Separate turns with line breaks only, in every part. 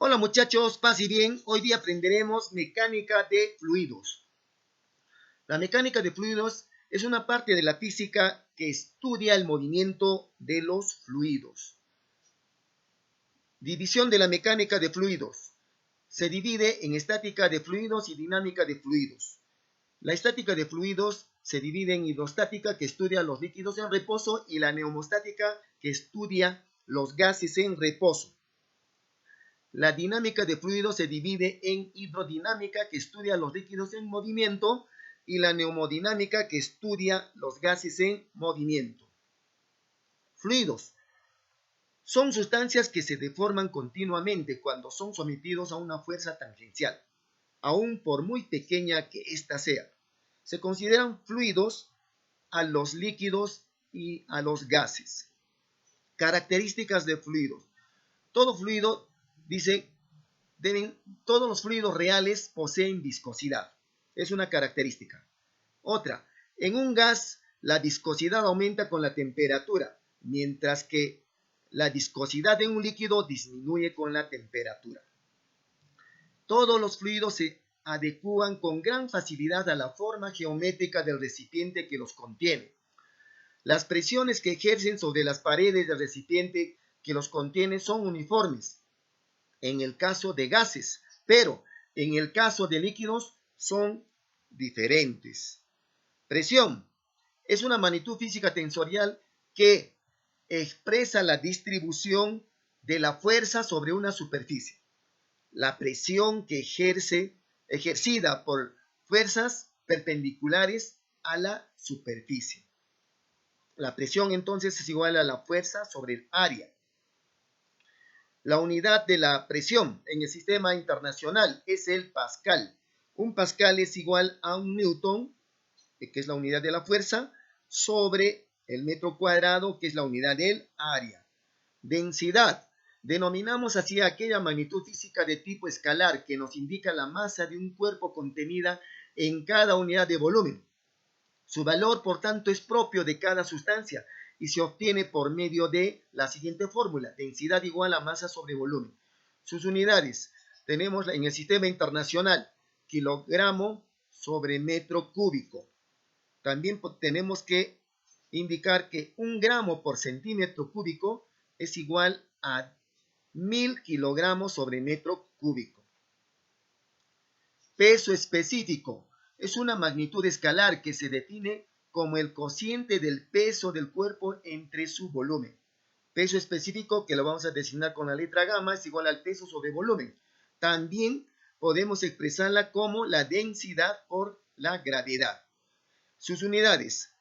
Hola muchachos, paz y bien. Hoy día aprenderemos mecánica de fluidos. La mecánica de fluidos es una parte de la física que estudia el movimiento de los fluidos. División de la mecánica de fluidos. Se divide en estática de fluidos y dinámica de fluidos. La estática de fluidos se divide en hidrostática, que estudia los líquidos en reposo, y la neumostática, que estudia los gases en reposo. La dinámica de fluidos se divide en hidrodinámica, que estudia los líquidos en movimiento, y la neumodinámica, que estudia los gases en movimiento. Fluidos son sustancias que se deforman continuamente cuando son sometidos a una fuerza tangencial, aun por muy pequeña que ésta sea. Se consideran fluidos a los líquidos y a los gases. Características de fluidos. Todo fluido, todos los fluidos reales poseen viscosidad. Es una característica. Otra, en un gas la viscosidad aumenta con la temperatura, mientras que la viscosidad de un líquido disminuye con la temperatura. Todos los fluidos se adecúan con gran facilidad a la forma geométrica del recipiente que los contiene. Las presiones que ejercen sobre las paredes del recipiente que los contiene son uniformes en el caso de gases, pero en el caso de líquidos son diferentes. Presión es una magnitud física tensorial que expresa la distribución de la fuerza sobre una superficie. La presión que ejercida por fuerzas perpendiculares a la superficie. La presión entonces es igual a la fuerza sobre el área. La unidad de la presión en el sistema internacional es el pascal. Un pascal es igual a un newton, que es la unidad de la fuerza, sobre el metro cuadrado, que es la unidad del área. Densidad. Denominamos así aquella magnitud física de tipo escalar que nos indica la masa de un cuerpo contenida en cada unidad de volumen. Su valor, por tanto, es propio de cada sustancia y se obtiene por medio de la siguiente fórmula: densidad igual a masa sobre volumen. Sus unidades tenemos en el sistema internacional kilogramo sobre metro cúbico. También tenemos que indicar que 1 gramo por centímetro cúbico es igual a 1000 kilogramos sobre metro cúbico. Peso específico es una magnitud escalar que se define como el cociente del peso del cuerpo entre su volumen. Peso específico, que lo vamos a designar con la letra gamma, es igual al peso sobre volumen. También podemos expresarla como la densidad por la gravedad. Sus unidades.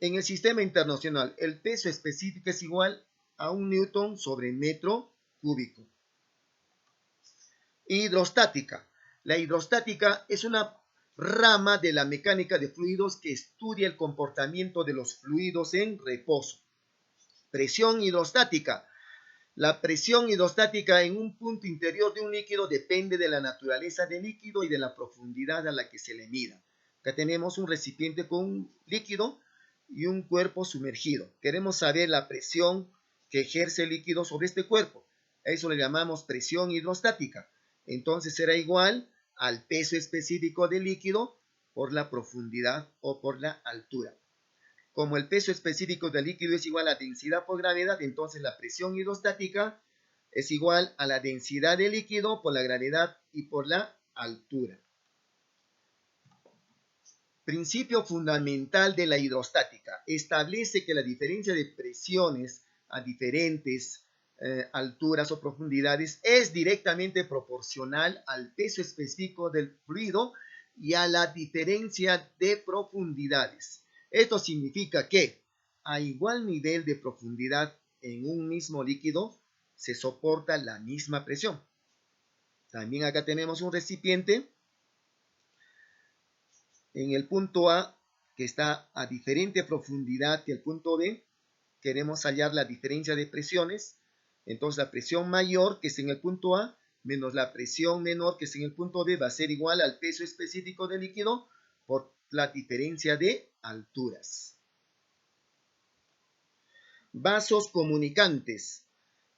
En el sistema internacional, el peso específico es igual a 1 newton sobre metro cúbico. Hidrostática. La hidrostática es una rama de la mecánica de fluidos que estudia el comportamiento de los fluidos en reposo. Presión hidrostática. La presión hidrostática en un punto interior de un líquido depende de la naturaleza del líquido y de la profundidad a la que se le mida. Acá tenemos un recipiente con un líquido y un cuerpo sumergido. Queremos saber la presión que ejerce el líquido sobre este cuerpo. A eso le llamamos presión hidrostática. Entonces será igual al peso específico del líquido por la profundidad o por la altura. Como el peso específico del líquido es igual a densidad por gravedad, entonces la presión hidrostática es igual a la densidad del líquido por la gravedad y por la altura. Principio fundamental de la hidrostática. Establece que la diferencia de presiones a diferentes alturas o profundidades es directamente proporcional al peso específico del fluido y a la diferencia de profundidades. Esto significa que a igual nivel de profundidad en un mismo líquido se soporta la misma presión. También acá tenemos un recipiente en el punto A que está a diferente profundidad que el punto B. Queremos hallar la diferencia de presiones. Entonces la presión mayor, que es en el punto A, menos la presión menor, que es en el punto B, va a ser igual al peso específico del líquido por la diferencia de alturas. Vasos comunicantes.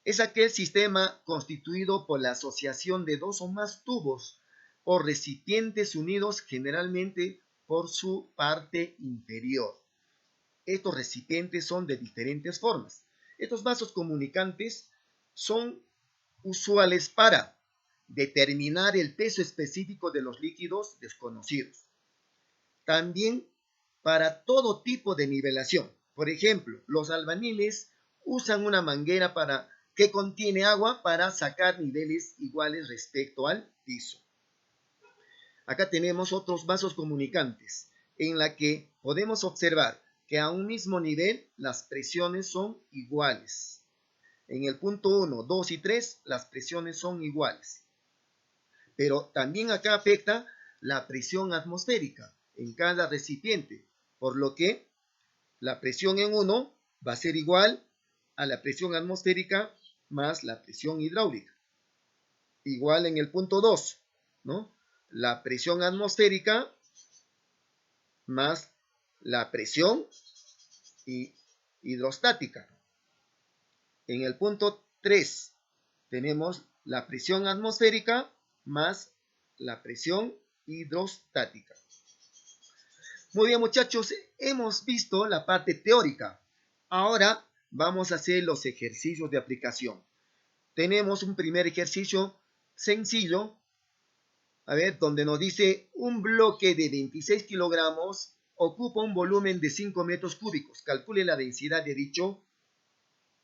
es aquel sistema constituido por la asociación de dos o más tubos o recipientes unidos generalmente por su parte inferior. Estos recipientes son de diferentes formas. Estos vasos comunicantes son usuales para determinar el peso específico de los líquidos desconocidos. También para todo tipo de nivelación. Por ejemplo, los albañiles usan una manguera que contiene agua para sacar niveles iguales respecto al piso. Acá tenemos otros vasos comunicantes en la que podemos observar que a un mismo nivel las presiones son iguales. En el punto 1, 2 y 3 las presiones son iguales. Pero también acá afecta la presión atmosférica en cada recipiente, por lo que la presión en uno va a ser igual a la presión atmosférica más la presión hidráulica. Igual en el punto 2, ¿no? La presión atmosférica más la presión hidrostática. En el punto 3 tenemos la presión atmosférica más la presión hidrostática. Muy bien, muchachos, hemos visto la parte teórica. Ahora vamos a hacer los ejercicios de aplicación. Tenemos un primer ejercicio sencillo, donde nos dice un bloque de 26 kilogramos ocupa un volumen de 5 metros cúbicos. Calcule la densidad de dicho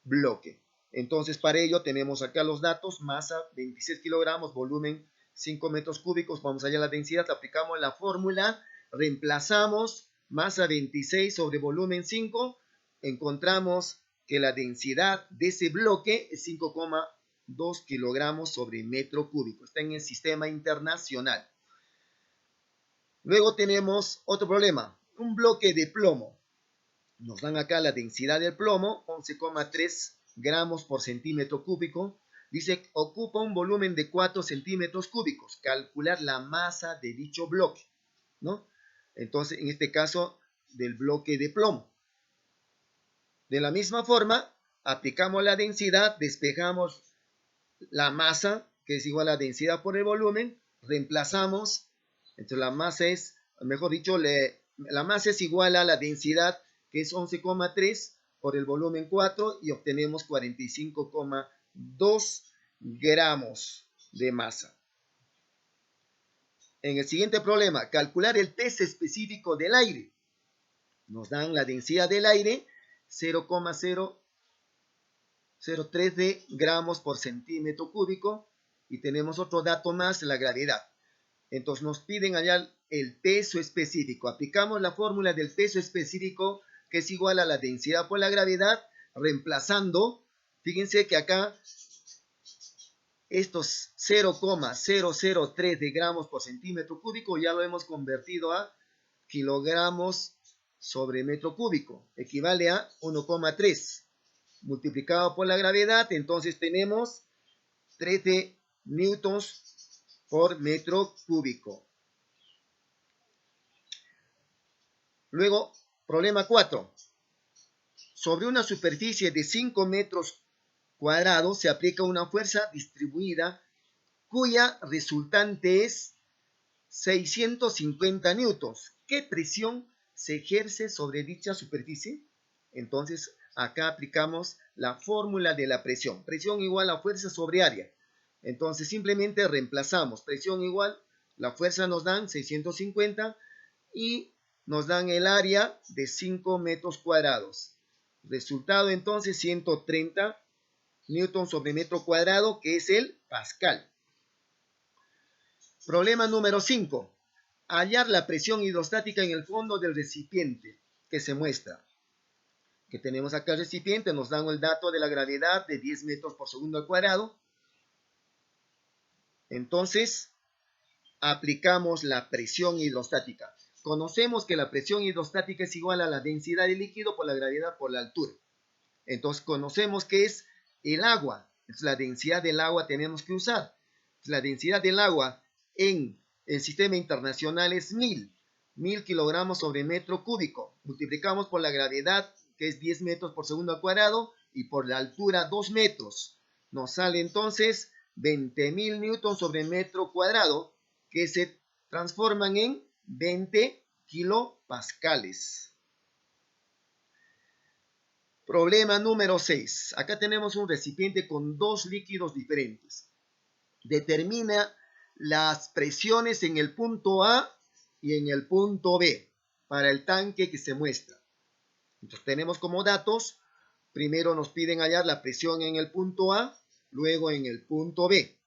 bloque. Entonces, para ello tenemos acá los datos: masa 26 kilogramos, volumen 5 metros cúbicos. Vamos allá a la densidad, aplicamos la fórmula, reemplazamos masa 26 sobre volumen 5, encontramos que la densidad de ese bloque es 5,2 kilogramos sobre metro cúbico. Está en el sistema internacional. Luego tenemos otro problema, un bloque de plomo. Nos dan acá la densidad del plomo, 11,3 gramos por centímetro cúbico. Dice, ocupa un volumen de 4 centímetros cúbicos. Calcular la masa de dicho bloque, ¿no? Entonces, en este caso, del bloque de plomo. De la misma forma, aplicamos la densidad, despejamos la masa, que es igual a la densidad por el volumen, reemplazamos. Entonces, la masa es, mejor dicho, la masa es igual a la densidad, que es 11,3 por el volumen 4, y obtenemos 45,2 gramos de masa. En el siguiente problema, calcular el peso específico del aire. Nos dan la densidad del aire, 0,003 de gramos por centímetro cúbico, y tenemos otro dato más, la gravedad. Entonces nos piden allá el peso específico. Aplicamos la fórmula del peso específico, que es igual a la densidad por la gravedad, reemplazando. Fíjense que acá estos 0,003 de gramos por centímetro cúbico ya lo hemos convertido a kilogramos sobre metro cúbico. Equivale a 1,3 multiplicado por la gravedad. Entonces tenemos 13 newtons por metro cúbico. Luego, problema 4. Sobre una superficie de 5 metros cuadrados se aplica una fuerza distribuida cuya resultante es 650 newtons. ¿Qué presión se ejerce sobre dicha superficie? Entonces, acá aplicamos la fórmula de la presión. Presión igual a fuerza sobre área. Entonces, simplemente reemplazamos. Presión igual, la fuerza nos dan 650 y nos dan el área de 5 metros cuadrados. Resultado entonces 130 newtons sobre metro cuadrado, que es el pascal. Problema número 5. Hallar la presión hidrostática en el fondo del recipiente, que se muestra. Que tenemos acá el recipiente, nos dan el dato de la gravedad de 10 metros por segundo al cuadrado. Entonces, aplicamos la presión hidrostática. Conocemos que la presión hidrostática es igual a la densidad del líquido por la gravedad por la altura. Entonces, conocemos que es el agua. Entonces, la densidad del agua tenemos que usar. La densidad del agua en el sistema internacional es 1000 kilogramos sobre metro cúbico. Multiplicamos por la gravedad, que es 10 metros por segundo al cuadrado, y por la altura 2 metros. Nos sale entonces 20.000 newtons sobre metro cuadrado, que se transforman en 20 kilopascales. Problema número 6. Acá tenemos un recipiente con dos líquidos diferentes. Determina las presiones en el punto A y en el punto B para el tanque que se muestra. Entonces tenemos como datos, primero nos piden hallar la presión en el punto A, luego en el punto B,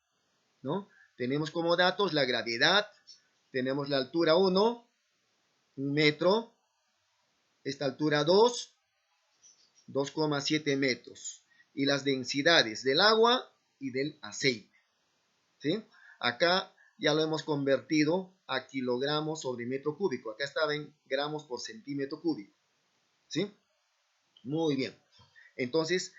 ¿no? Tenemos como datos la gravedad, tenemos la altura 1, 1 metro, esta altura 2, 2,7 metros, y las densidades del agua y del aceite, ¿sí? Acá ya lo hemos convertido a kilogramos sobre metro cúbico, acá estaba en gramos por centímetro cúbico, ¿sí? Muy bien. Entonces,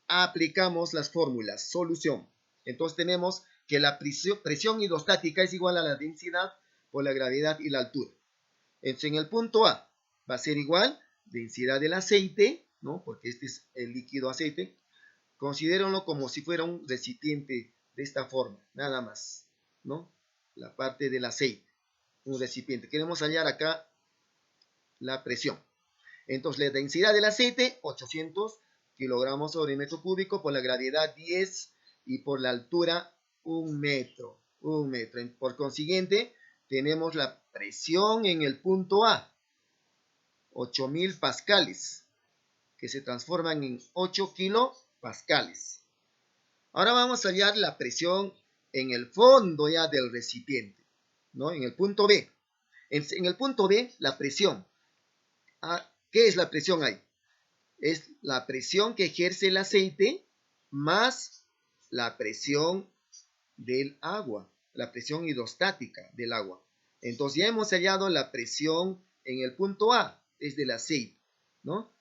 aplicamos las fórmulas. Solución. Entonces tenemos que la presión hidrostática es igual a la densidad por la gravedad y la altura. Entonces, en el punto A va a ser igual densidad del aceite, ¿no? Porque este es el líquido aceite. Considérenlo como si fuera un recipiente de esta forma, nada más, ¿no? La parte del aceite, un recipiente. Queremos hallar acá la presión. Entonces, la densidad del aceite, 800 kilogramos sobre metro cúbico, por la gravedad 10 y por la altura 1 metro. 1 metro. Por consiguiente, tenemos la presión en el punto A, 8.000 pascales, que se transforman en 8 kilopascales. Ahora vamos a hallar la presión en el fondo ya del recipiente, ¿no? En el punto B. En el punto B, la presión. ¿Qué es la presión ahí? Es la presión que ejerce el aceite más la presión del agua, la presión hidrostática del agua. Entonces ya hemos hallado la presión en el punto A, es del aceite, ¿no?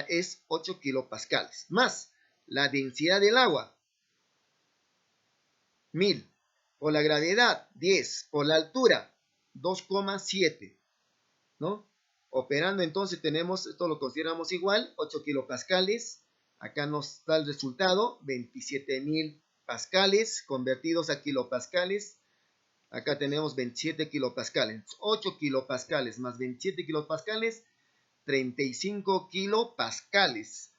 Es 8 kilopascales, más la densidad del agua, 1000, por la gravedad, 10, por la altura, 2,7, ¿no? Operando entonces tenemos, esto lo consideramos igual, 8 kilopascales. Acá nos da el resultado, 27.000 pascales convertidos a kilopascales. Acá tenemos 27 kilopascales. 8 kilopascales más 27 kilopascales, 35 kilopascales.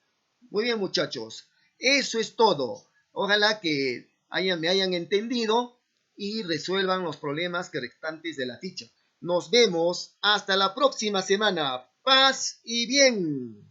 Muy bien, muchachos. Eso es todo. Ojalá que me hayan entendido y resuelvan los problemas que restantes de la ficha. Nos vemos hasta la próxima semana. Paz y bien.